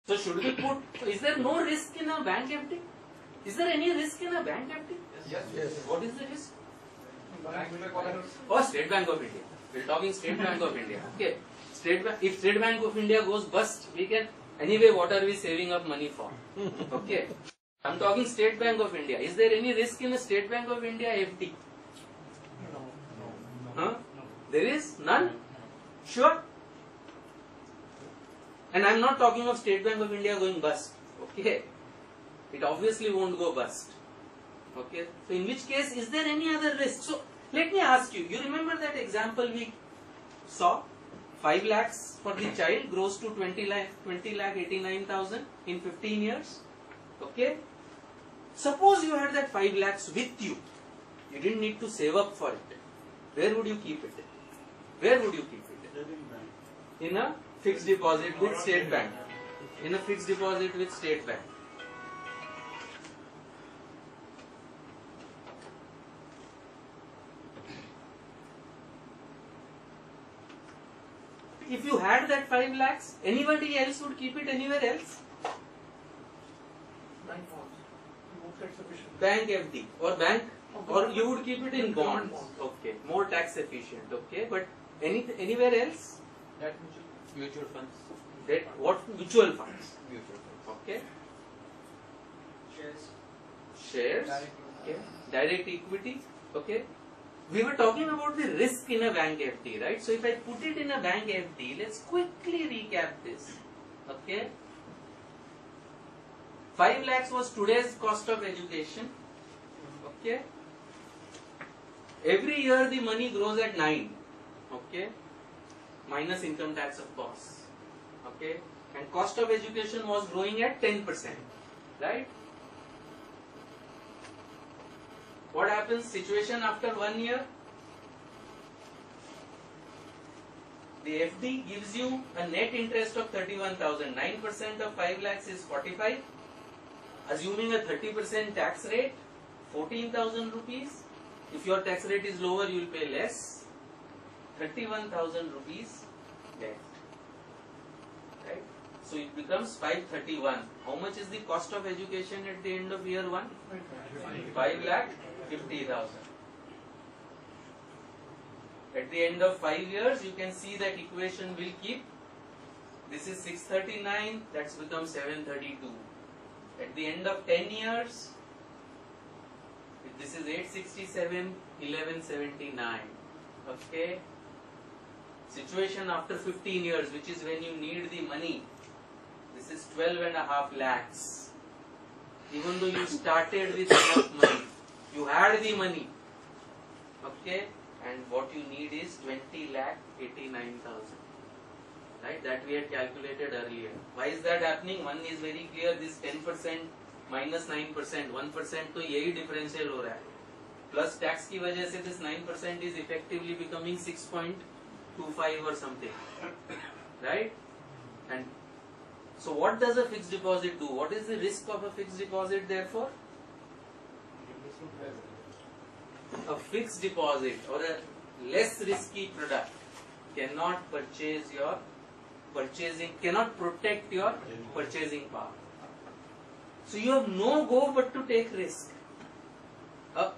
So should we put, is there no risk in a bank FD? Is there any risk in a bank FD? Yes. What is the risk? Oh, State Bank of India. We're talking State Bank of India. Okay. If State Bank of India goes bust, we can, anyway, what are we saving up money for? Okay. I'm talking State Bank of India. Is there any risk in a State Bank of India FD? Huh? There is none? Sure? And I'm not talking of State Bank of India going bust. Okay. It obviously won't go bust. Okay. So in which case, is there any other risk? So let me ask you, you remember that example we saw? 5 lakhs for the child grows to 20 lakh 89,000 in 15 years. Okay. Suppose you had that 5 lakhs with you. You didn't need to save up for it. Where would you keep it? Where would you keep it? In a fixed deposit with State Bank. In a fixed deposit with State Bank. If you had that 5 lakhs, anybody else would keep it anywhere else? Bank FD or bank, or you would keep it in bonds. Okay, more tax efficient. Okay, but anywhere else? That mutual funds. That what mutual funds? Mutual funds. Okay. Shares. Shares. Okay. Direct equity. Okay. We were talking about the risk in a bank FD, right? So if I put it in a bank FD, let's quickly recap this. Okay. 5 lakhs was today's cost of education. Okay. Every year the money grows at 9. Okay. Minus income tax of course. Okay. And cost of education was growing at 10%. Right? What happens? Situation after 1 year? The FD gives you a net interest of 31,000. 9% of 5 lakhs is 45. Assuming a 30% tax rate, 14,000 rupees. If your tax rate is lower, you will pay less. 31,000 rupees left. Right? So it becomes 531. How much is the cost of education at the end of year 1? 5 lakh 50,000. At the end of 5 years, you can see that equation will keep. This is 639, that's become 732. At the end of 10 years, this is 867, 1179. Okay. Situation after 15 years, which is when you need the money. This is 12.5 lakhs. Even though you started with enough money, you had the money. Okay. And what you need is 20 lakh 89,000. Right, that we had calculated earlier. Why is that happening? One is very clear, this 10% minus 9%, 1% तो यही differential हो रहा है. Plus tax की वजह से this 9% is effectively becoming 6.25 or something. Right? And so what does a fixed deposit do? What is the risk of a fixed deposit therefore? A fixed deposit or a less risky product cannot purchase your cannot protect your purchasing power. So you have no go but to take risk. A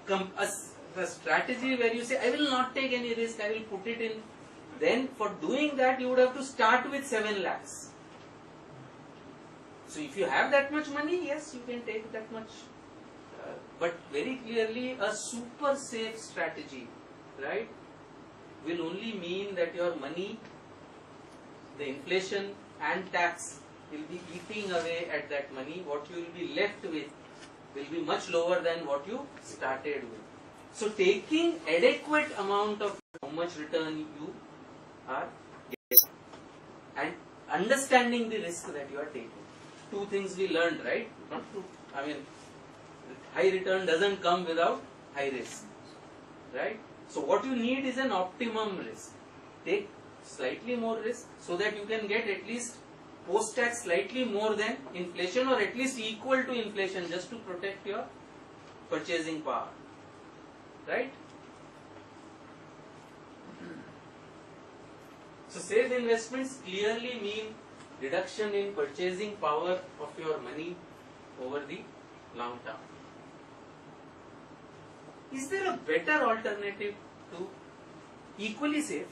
strategy where you say, I will not take any risk, I will put it in. Then for doing that, you would have to start with 7 lakhs. So if you have that much money, yes, you can take that much. But very clearly, a super safe strategy, right, will only mean that your money, the inflation and tax will be eating away at that money. What you will be left with will be much lower than what you started with. So taking adequate amount of how much return you are getting and understanding the risk that you are taking. 2 things we learned, right? Not to, I mean, high return doesn't come without high risk, right? So what you need is an optimum risk. Take slightly more risk so that you can get at least post-tax slightly more than inflation or at least equal to inflation just to protect your purchasing power, right? So safe investments clearly mean reduction in purchasing power of your money over the long term. Is there a better alternative to equally safe,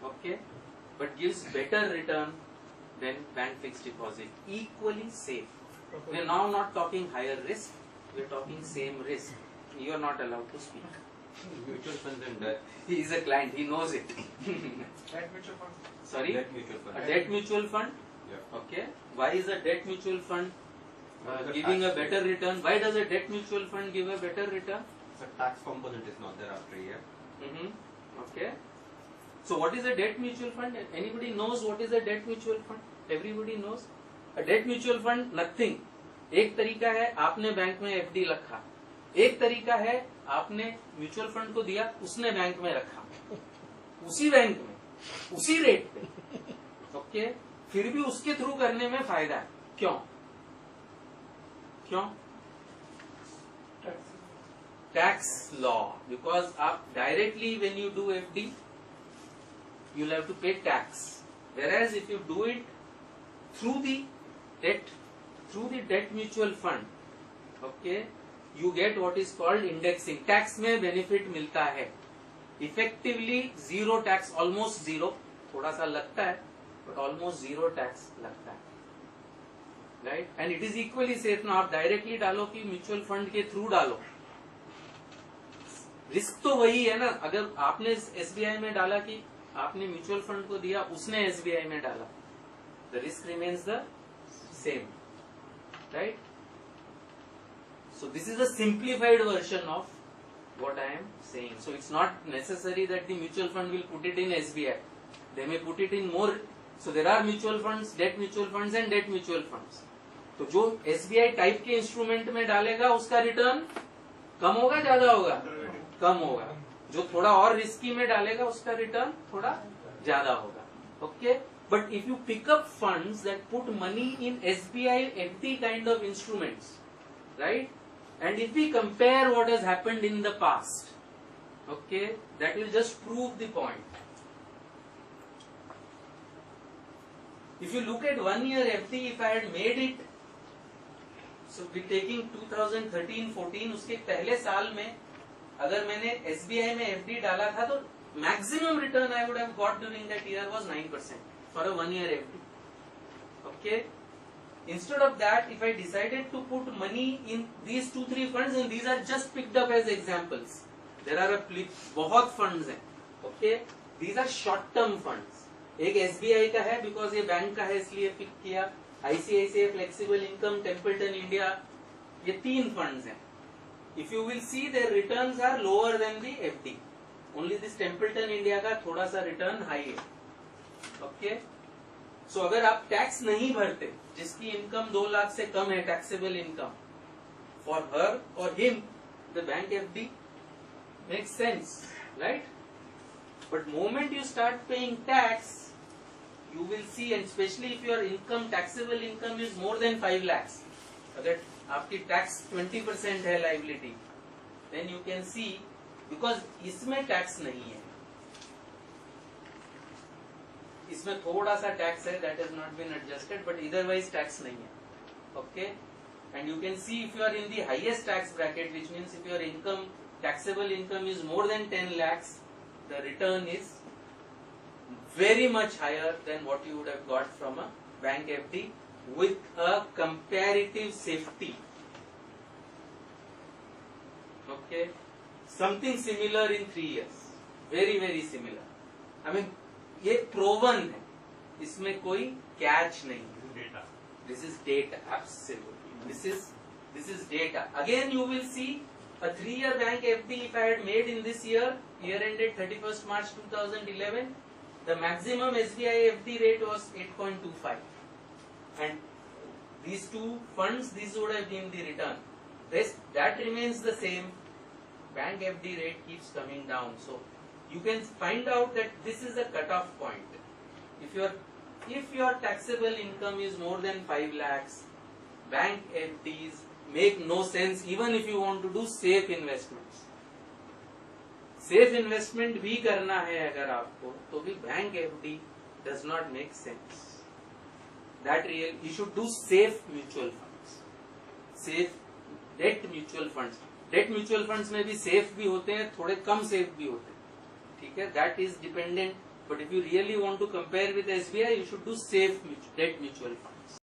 okay, but gives better return than bank fixed deposit? Equally safe. We are now not talking higher risk, we are talking same risk. You are not allowed to speak. Mutual funds and debt. He is a client, he knows it. Debt mutual fund. Sorry? Debt mutual fund. A debt mutual fund? Yeah. Okay. Why is a debt mutual fund The giving a tax better rate. return? Why does a debt mutual fund give a better return? So tax component is not there after a year. Okay. So what is a debt mutual fund? Anybody knows what is a debt mutual fund? Everybody knows. A debt mutual fund, nothing. एक तरीका है आपने bank में FD रखा, एक तरीका है आपने म्यूचुअल फंड को दिया, उसने बैंक में रखा, उसी बैंक में उसी रेट पे, ओके, फिर भी उसके थ्रू करने में फायदा है. क्यों? क्यों? Tax law. बिकॉज आप directly when you do FD you'll have to pay tax, whereas if you do it through the debt mutual fund, okay, you get what is called indexing. tax में benefit मिलता है, effectively zero tax, almost zero, थोड़ा सा लगता है but almost zero tax लगता है, right? and it is equally safe. ना आप डायरेक्टली डालो कि म्यूचुअल फंड के थ्रू डालो, रिस्क तो वही है ना. अगर आपने एसबीआई में डाला कि आपने म्यूचुअल फंड को दिया, उसने एसबीआई में डाला, the risk remains the same, right? So this is a simplified version of what I am saying. So it's not necessary that the mutual fund will put it in SBI. They may put it in more. So there are mutual funds, debt mutual funds and debt mutual funds. तो जो SBI type के instrument में डालेगा उसका return कम होगा, ज्यादा होगा? कम होगा. जो थोड़ा और रिस्की में डालेगा उसका रिटर्न थोड़ा ज्यादा होगा. Okay, but if you pick up funds that put money in SBI FD kind of instruments, right? And if we compare what has happened in the past, okay, that will just prove the point. If you look at 1 year FD, if I had made it, so we're taking 2013-14, उसके पहले साल में अगर मैंने SBI में FD डाला था तो maximum return I would have got during that year was 9% for a 1 year FD. Okay. Instead of that, if I decided to put money in these 2-3 funds, and these are just picked up as examples, there are बहुत funds हैं, okay? These are short-term funds. एक SBI का है because ये bank का है इसलिए pick किया, ICICI Flexible Income, Templeton India, ये 3 funds हैं. If you will see, their returns are lower than the FD. Only this Templeton India का थोड़ा सा return high है, okay? So अगर आप टैक्स नहीं भरते, जिसकी इनकम 2 लाख से कम है टैक्सेबल इनकम, फॉर हर और him the bank FD makes sense, right? But moment you start paying tax, you will see, and especially if your income, taxable income is more than 5 lakhs, अगर आपकी tax 20% है liability, then you can see, because इसमें tax नहीं है, इसमें थोड़ा सा tax है, that has not been adjusted, but otherwise tax नहीं है, okay? And you can see if you are in the highest tax bracket, which means if your income, taxable income is more than 10 lakhs, the return is very much higher than what you would have got from a bank FD with a comparative safety, okay? Something similar in 3 years, very very similar. I mean, ये proven है, इसमें कोई catch नहीं है. This is data, absolutely this is data. Again you will see a 3-year bank FD if I had made in this year ended 31st March 2011, the maximum SBI FD rate was 8.25, and these 2 funds, these would have been the return. That remains the same. Bank FD rate keeps coming down, so you can find out that this is the cutoff point. If your taxable income is more than 5 lakhs, bank FDs make no sense, even if you want to do safe investments. Safe investment भी करना है अगर आपको, तो भी bank FD does not make sense. that real you should do safe mutual funds, safe debt mutual funds. Debt mutual funds में भी safe भी होते हैं, थोड़े कम सेफ भी होते हैं, ठीक है, that is dependent. But if you really want to compare with SBI, you should do safe debt mutual fund.